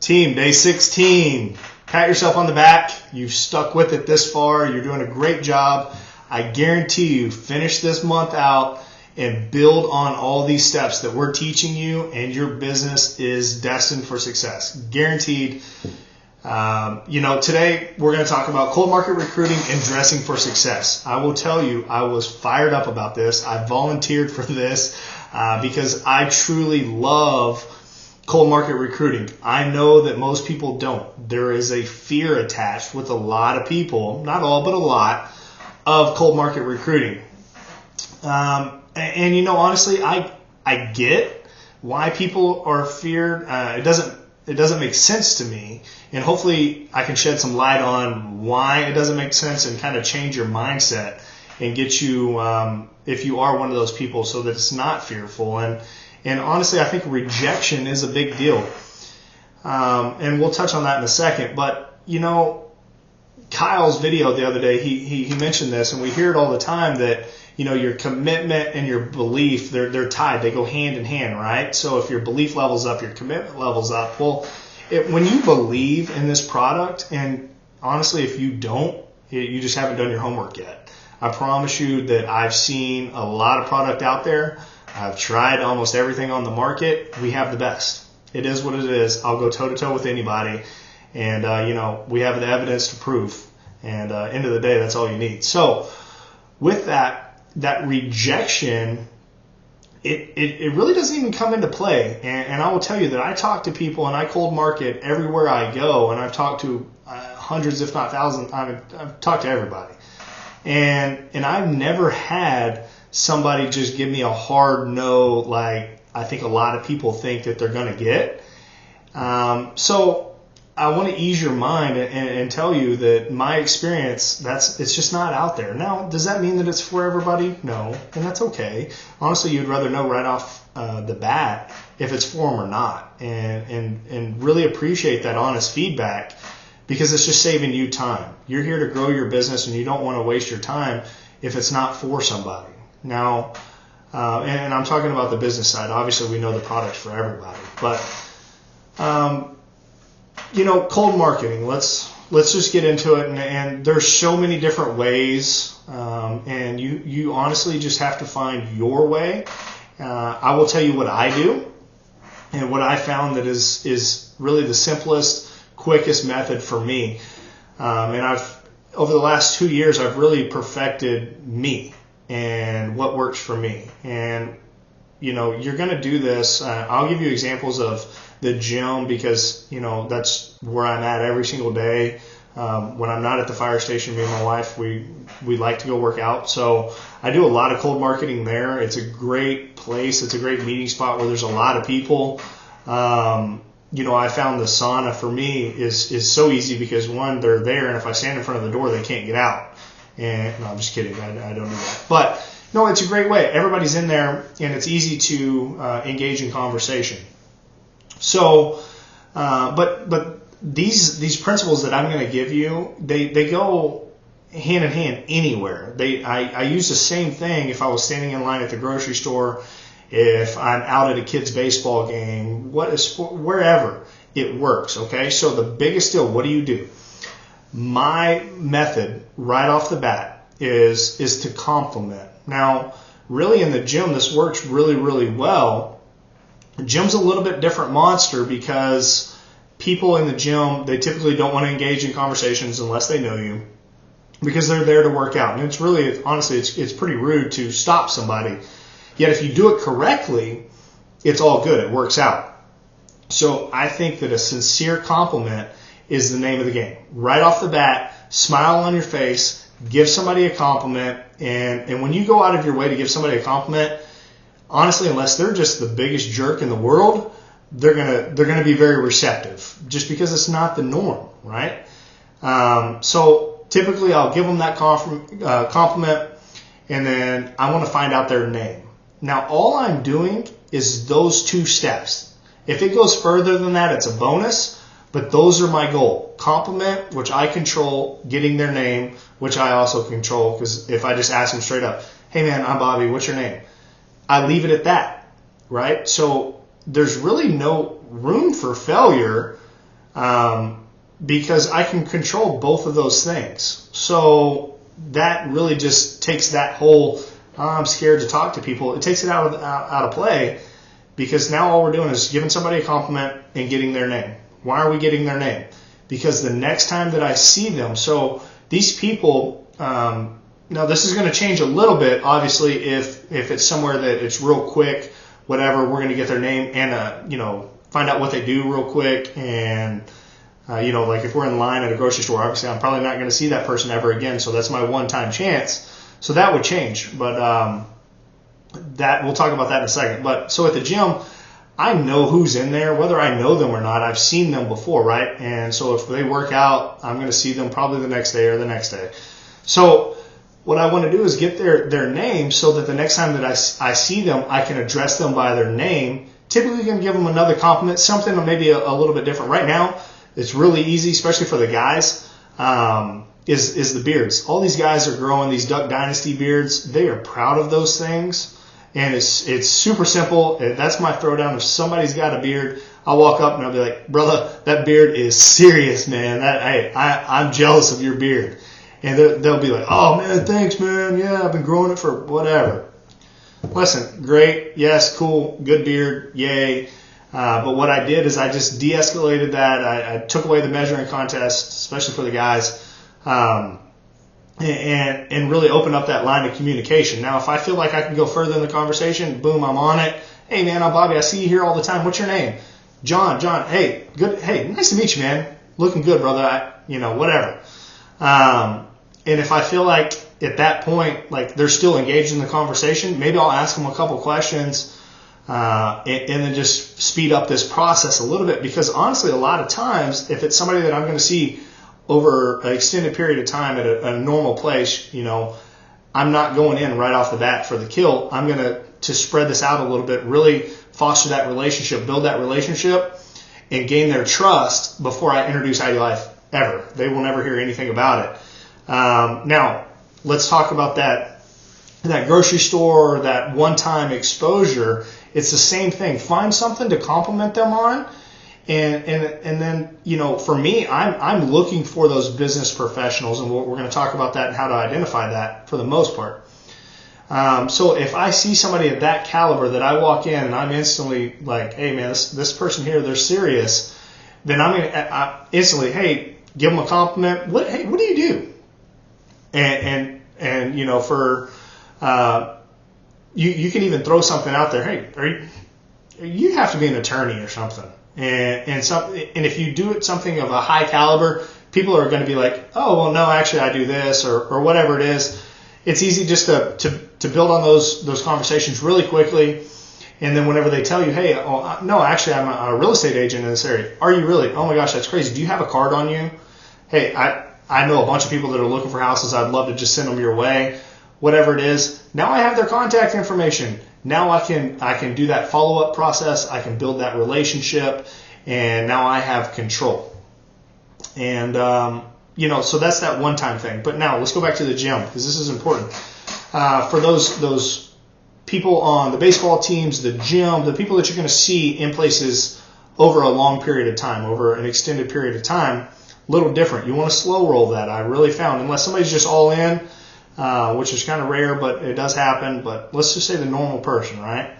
Team, day 16. Pat yourself on the back. You've stuck with it this far. You're doing a great job. I guarantee you, finish this month out and build on all these steps that we're teaching you, and your business is destined for success. Guaranteed. Today we're going to talk about cold market recruiting and dressing for success. I will tell you, I was fired up about this. I volunteered for this because I truly love cold market recruiting. I know that most people don't. There is a fear attached with a lot of people, not all, but a lot, of cold market recruiting. Honestly, I get why people are feared. It doesn't make sense to me, and hopefully I can shed some light on why it doesn't make sense and kind of change your mindset and get you, if you are one of those people, so that it's not fearful. And honestly, I think rejection is a big deal. And we'll touch on that in a second. But, Kyle's video the other day, he mentioned this, and we hear it all the time that, your commitment and your belief, they're tied. They go hand in hand, right? So if your belief level's up, your commitment level's up. Well, when you believe in this product, and honestly, if you don't, you just haven't done your homework yet. I promise you that I've seen a lot of product out there. I've tried almost everything on the market. We have the best. It is what it is. I'll go toe-to-toe with anybody. And, we have the evidence to prove. And end of the day, that's all you need. So with that rejection, it really doesn't even come into play. And I will tell you that I talk to people and I cold market everywhere I go. And I've talked to hundreds, if not thousands. I've talked to everybody. And I've never had somebody just give me a hard no, like I think a lot of people think that they're going to get. So I want to ease your mind and tell you that my experience, it's just not out there. Now, does that mean that it's for everybody? No, and that's okay. Honestly, you'd rather know right off the bat if it's for them or not, and really appreciate that honest feedback, because it's just saving you time. You're here to grow your business, and you don't want to waste your time if it's not for somebody. Now, and I'm talking about the business side. Obviously, we know the product's for everybody. But, cold marketing, let's just get into it. And there's so many different ways. And you honestly just have to find your way. I will tell you what I do and what I found that is really the simplest, quickest method for me. And over the last 2 years, I've really perfected me and what works for me. And, you're going to do this. I'll give you examples of the gym because, that's where I'm at every single day. When I'm not at the fire station, me and my wife, we like to go work out. So I do a lot of cold marketing there. It's a great place. It's a great meeting spot where there's a lot of people. I found the sauna for me is so easy because, one, they're there, and if I stand in front of the door, they can't get out. And no, I'm just kidding. I don't do that. But no, it's a great way. Everybody's in there, and it's easy to engage in conversation. So, but these principles that I'm going to give you, they go hand in hand anywhere. I use the same thing if I was standing in line at the grocery store, if I'm out at a kid's baseball game, wherever it works. Okay, so the biggest deal, what do? My method right off the bat is to compliment. Now, really in the gym, this works really, really well. The gym's a little bit different monster because people in the gym, they typically don't want to engage in conversations unless they know you, because they're there to work out. And it's really, honestly, it's pretty rude to stop somebody. Yet if you do it correctly, it's all good. It works out. So I think that a sincere compliment is the name of the game. Right off the bat, smile on your face, give somebody a compliment, and when you go out of your way to give somebody a compliment, honestly, unless they're just the biggest jerk in the world, they're gonna be very receptive, just because it's not the norm, right? So typically I'll give them that compliment, and then I want to find out their name. Now, all I'm doing is those 2 steps. If it goes further than that, it's a bonus. But those are my goal. Compliment, which I control, getting their name, which I also control, because if I just ask them straight up, hey man, I'm Bobby, what's your name? I leave it at that, right? So there's really no room for failure because I can control both of those things. So that really just takes that whole I'm scared to talk to people. It takes it out of play, because now all we're doing is giving somebody a compliment and getting their name. Why are we getting their name? Because the next time that I see them, so these people, now this is going to change a little bit, obviously, if it's somewhere that it's real quick, whatever, we're going to get their name and, find out what they do real quick. And, like if we're in line at a grocery store, obviously I'm probably not going to see that person ever again. So that's my one-time chance. So that would change. But that we'll talk about that in a second. But so at the gym, I know who's in there, whether I know them or not. I've seen them before, right? And so if they work out, I'm going to see them probably the next day or the next day. So what I want to do is get their name so that the next time that I see them, I can address them by their name. Typically, you can give them another compliment, something maybe a little bit different. Right now, it's really easy, especially for the guys, is the beards. All these guys are growing these Duck Dynasty beards. They are proud of those things. And it's super simple. That's my throwdown. If somebody's got a beard, I'll walk up and I'll be like, brother, that beard is serious, man. I'm jealous of your beard. And they'll be like, oh, man, thanks, man. Yeah, I've been growing it for whatever. Listen, great. Yes, cool. Good beard. Yay. But what I did is I just de-escalated that. I took away the measuring contest, especially for the guys, and really opened up that line of communication. Now, if I feel like I can go further in the conversation, boom, I'm on it. Hey, man, I'm Bobby. I see you here all the time. What's your name? John. Hey, good. Hey, nice to meet you, man. Looking good, brother. Whatever. And if I feel like at that point, like they're still engaged in the conversation, maybe I'll ask them a couple questions, and then just speed up this process a little bit. Because honestly, a lot of times, if it's somebody that I'm going to see over an extended period of time at a normal place, I'm not going in right off the bat for the kill. I'm going to spread this out a little bit, really foster that relationship, build that relationship, and gain their trust before I introduce IDLife ever. They will never hear anything about it. Now, let's talk about that grocery store or that one-time exposure. It's the same thing. Find something to compliment them on. And then, for me, I'm looking for those business professionals, and we're going to talk about that and how to identify that for the most part. So if I see somebody of that caliber that I walk in and I'm instantly like, hey, man, this person here, they're serious, then I'm going to instantly, hey, give them a compliment. What do you do? And for you can even throw something out there. Hey, you have to be an attorney or something. And if you do it something of a high caliber, people are going to be like, oh, well, no, actually I do this or whatever it is. It's easy just to build on those conversations really quickly. And then whenever they tell you, hey, no, actually I'm a real estate agent in this area. Are you really? Oh my gosh, that's crazy. Do you have a card on you? Hey, I know a bunch of people that are looking for houses. I'd love to just send them your way. Whatever it is. Now I have their contact information. Now I can do that follow-up process. I can build that relationship, and now I have control. And so that's that one-time thing. But now let's go back to the gym, because this is important for those people on the baseball teams, the gym, the people that you're going to see in places over a long period of time, over an extended period of time. Little different. You want to slow roll that. I really found, unless somebody's just all in, which is kind of rare, but it does happen. But let's just say the normal person, right?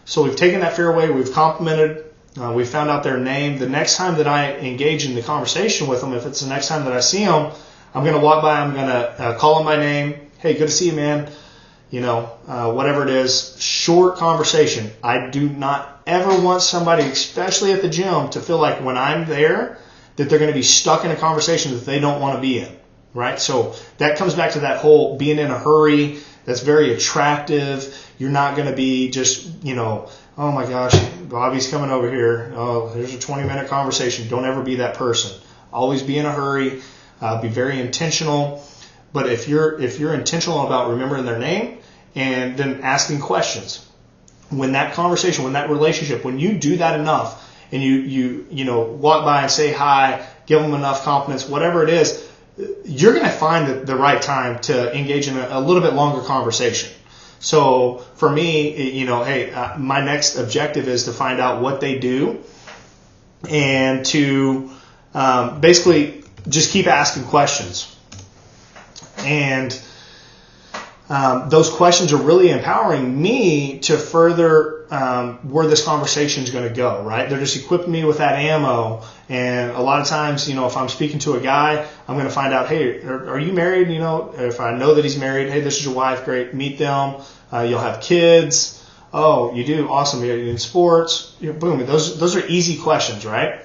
So we've taken that fear away. We've complimented. We found out their name. The next time that I engage in the conversation with them, if it's the next time that I see them, I'm going to walk by. I'm going to call them by name. Hey, good to see you, man. Whatever it is, short conversation. I do not ever want somebody, especially at the gym, to feel like when I'm there that they're going to be stuck in a conversation that they don't want to be in, right? So that comes back to that whole being in a hurry. That's very attractive. You're not going to be just, oh my gosh, Bobby's coming over here. Oh, there's a 20-minute conversation. Don't ever be that person. Always be in a hurry. Be very intentional. But if you're intentional about remembering their name and then asking questions, when that conversation, when that relationship, when you do that enough, and you walk by and say hi, give them enough compliments, whatever it is, you're going to find the right time to engage in a little bit longer conversation. So for me, my next objective is to find out what they do and to basically just keep asking questions. And those questions are really empowering me to further where this conversation is going to go, right? They're just equipping me with that ammo. And a lot of times, if I'm speaking to a guy, I'm going to find out, hey, are you married? If I know that he's married, hey, this is your wife, great, meet them. You'll have kids. Oh, you do? Awesome. You're in sports. Boom. Those are easy questions, right?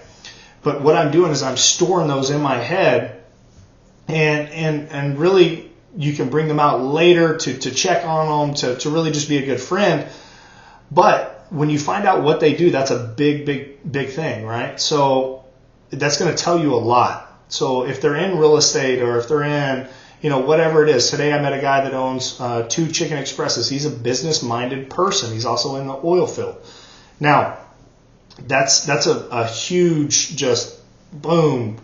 But what I'm doing is I'm storing those in my head, and really you can bring them out later to check on them, to really just be a good friend. But when you find out what they do, that's a big thing, right? So that's going to tell you a lot. So if they're in real estate, or if they're in, whatever it is. Today I met a guy that owns 2 Chicken Expresses. He's a business-minded person. He's also in the oil field. Now, that's a huge just boom,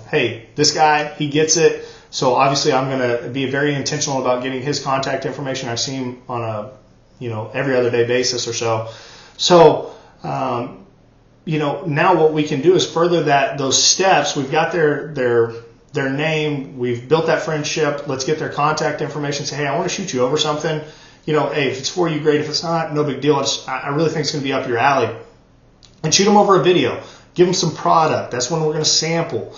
hey, this guy, he gets it. So obviously I'm going to be very intentional about getting his contact information. I see him on a, every other day basis or so. So, now what we can do is further those steps. We've got their name. We've built that friendship. Let's get their contact information. Say, hey, I want to shoot you over something. Hey, if it's for you, great. If it's not, no big deal. I really think it's going to be up your alley. And shoot them over a video. Give them some product. That's when we're going to sample.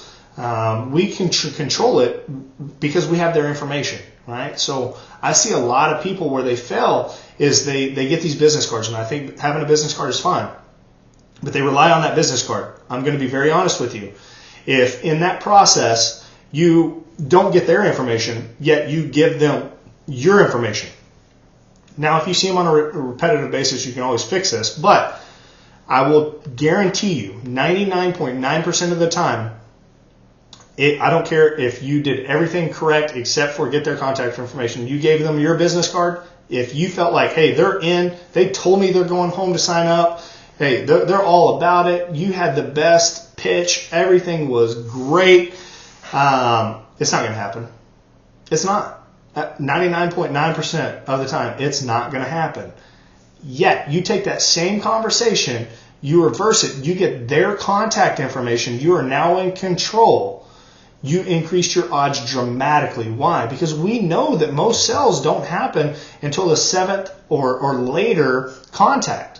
We can control it because we have their information, right? So I see a lot of people where they fail is they get these business cards, and I think having a business card is fine, but they rely on that business card. I'm going to be very honest with you. If in that process you don't get their information, yet you give them your information. Now, if you see them on a repetitive basis, you can always fix this, but I will guarantee you 99.9% of the time, I don't care if you did everything correct except for get their contact information. You gave them your business card. If you felt like, hey, they're in, they told me they're going home to sign up, hey, they're all about it. You had the best pitch. Everything was great. It's not going to happen. It's not. 99.9% of the time, it's not going to happen. Yet, you take that same conversation, you reverse it, you get their contact information, you are now in control. You increased your odds dramatically. Why? Because we know that most sales don't happen until the 7th or later contact.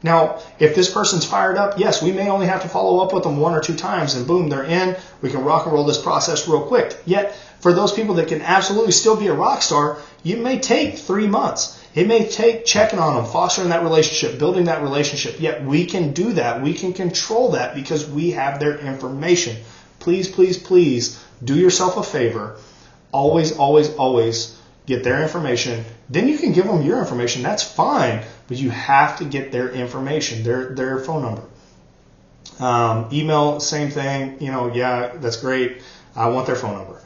Now, if this person's fired up, yes, we may only have to follow up with them 1 or 2 times, and boom, they're in. We can rock and roll this process real quick. Yet, for those people that can absolutely still be a rock star, you may take 3 months. It may take checking on them, fostering that relationship, building that relationship. Yet we can do that. We can control that because we have their information. Please, please, please do yourself a favor. Always, always, always get their information. Then you can give them your information. That's fine. But you have to get their information, their phone number. Email, same thing. Yeah, that's great. I want their phone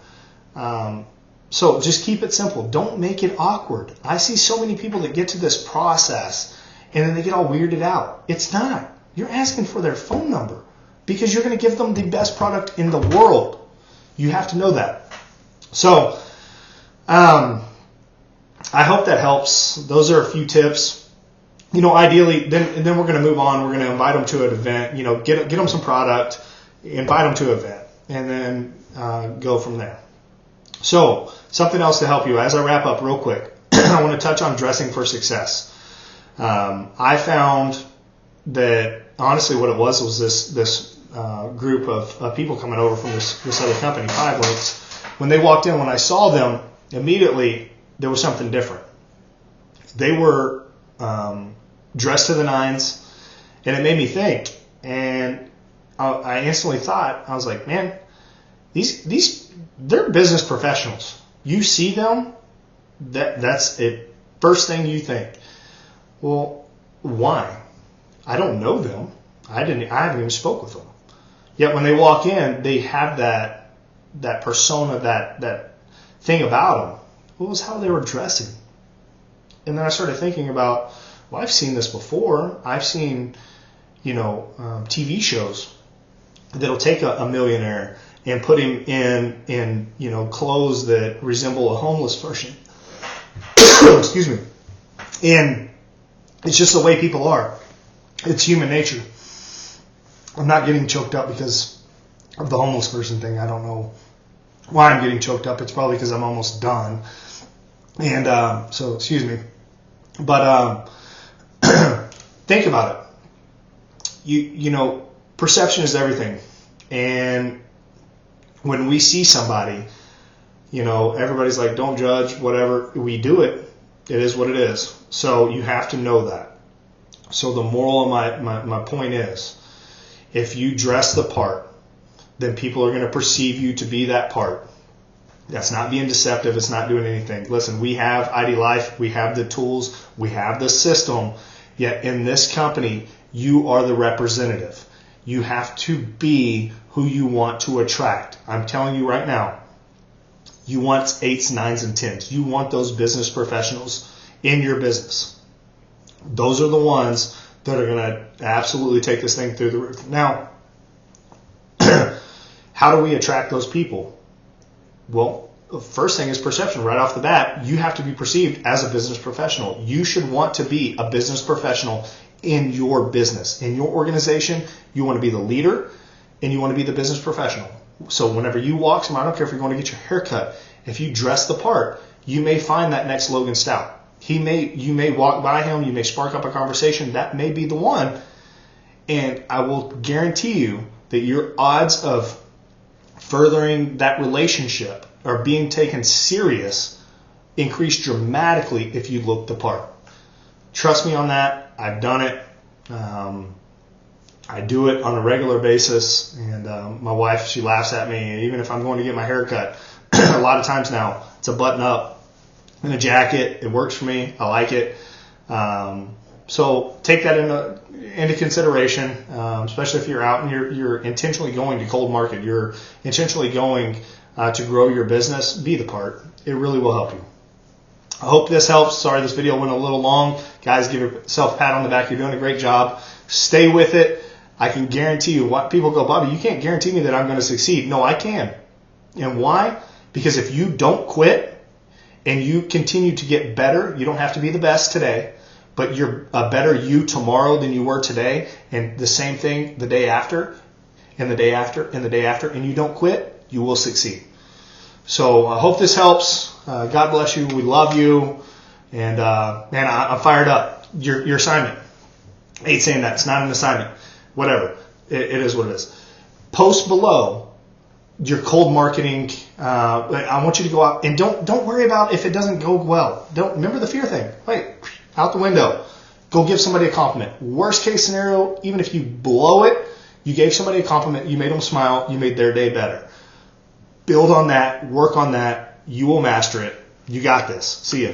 number. So just keep it simple. Don't make it awkward. I see so many people that get to this process and then they get all weirded out. It's not. You're asking for their phone number because you're going to give them the best product in the world. You have to know that. So I hope that helps. Those are a few tips. Ideally, then we're going to move on. We're going to invite them to an event. Get them some product, invite them to an event, and then go from there. So, something else to help you as I wrap up real quick. I want to touch on dressing for success. I found that honestly what it was this group of people coming over from this other company, 5 Links. When they walked in, when I saw them, immediately there was something different. They were dressed to the nines, and it made me think. And I instantly thought, I was like, man, they're business professionals. You see them, that's it. First thing you think. Well, why? I don't know them. I haven't even spoke with them. Yet when they walk in, they have that persona, that thing about them. What was how they were dressing? And then I started thinking about, well, I've seen this before. I've seen, TV shows that'll take a millionaire and put him in clothes that resemble a homeless person. Excuse me. And it's just the way people are. It's human nature. I'm not getting choked up because of the homeless person thing. I don't know why I'm getting choked up. It's probably because I'm almost done. And so, excuse me. But think about it. You know, perception is everything. And when we see somebody, you know, everybody's like, don't judge, whatever. We do it. It is what it is. So you have to know that. So the moral of my point is, if you dress the part, then people are going to perceive you to be that part. That's not being deceptive. It's not doing anything. Listen, we have ID Life. We have the tools. We have the system. Yet in this company, you are the representative. You have to be who you want to attract. I'm telling you right now, you want 8s, 9s, and 10s. You want those business professionals in your business. Those are the ones that are going to absolutely take this thing through the roof. Now, how do we attract those people? Well, the first thing is perception. Right off the bat, you have to be perceived as a business professional. You should want to be a business professional in your business. In your organization, you want to be the leader and you want to be the business professional. So whenever you walk somewhere, I don't care if you're going to get your hair cut, if you dress the part, you may find that next Logan Stout. You may walk by him, you may spark up a conversation. That may be the one. And I will guarantee you that your odds of furthering that relationship or being taken serious increase dramatically if you look the part. Trust me on that. I've done it. I do it on a regular basis, and my wife, she laughs at me. Even if I'm going to get my hair cut, a lot of times now it's a button up and a jacket. It works for me. I like it. So take that into consideration, especially if you're out and you're intentionally going to cold market. You're intentionally going to grow your business. Be the part. It really will help you. I hope this helps. Sorry, this video went a little long. Guys, give yourself a pat on the back. You're doing a great job. Stay with it. I can guarantee you, what people go, Bobby, you can't guarantee me that I'm going to succeed. No, I can. And why? Because if you don't quit and you continue to get better, you don't have to be the best today, but you're a better you tomorrow than you were today, and the same thing the day after, and the day after, and the day after, and you don't quit, you will succeed. So I hope this helps. God bless you. We love you. And man, I'm fired up. Your assignment. I hate saying that. It's not an assignment. Whatever. It is what it is. Post below your cold marketing. I want you to go out and don't worry about if it doesn't go well. Don't remember the fear thing. Wait, out the window. Go give somebody a compliment. Worst case scenario, even if you blow it, you gave somebody a compliment, you made them smile, you made their day better. Build on that, work on that. You will master it. You got this. See ya.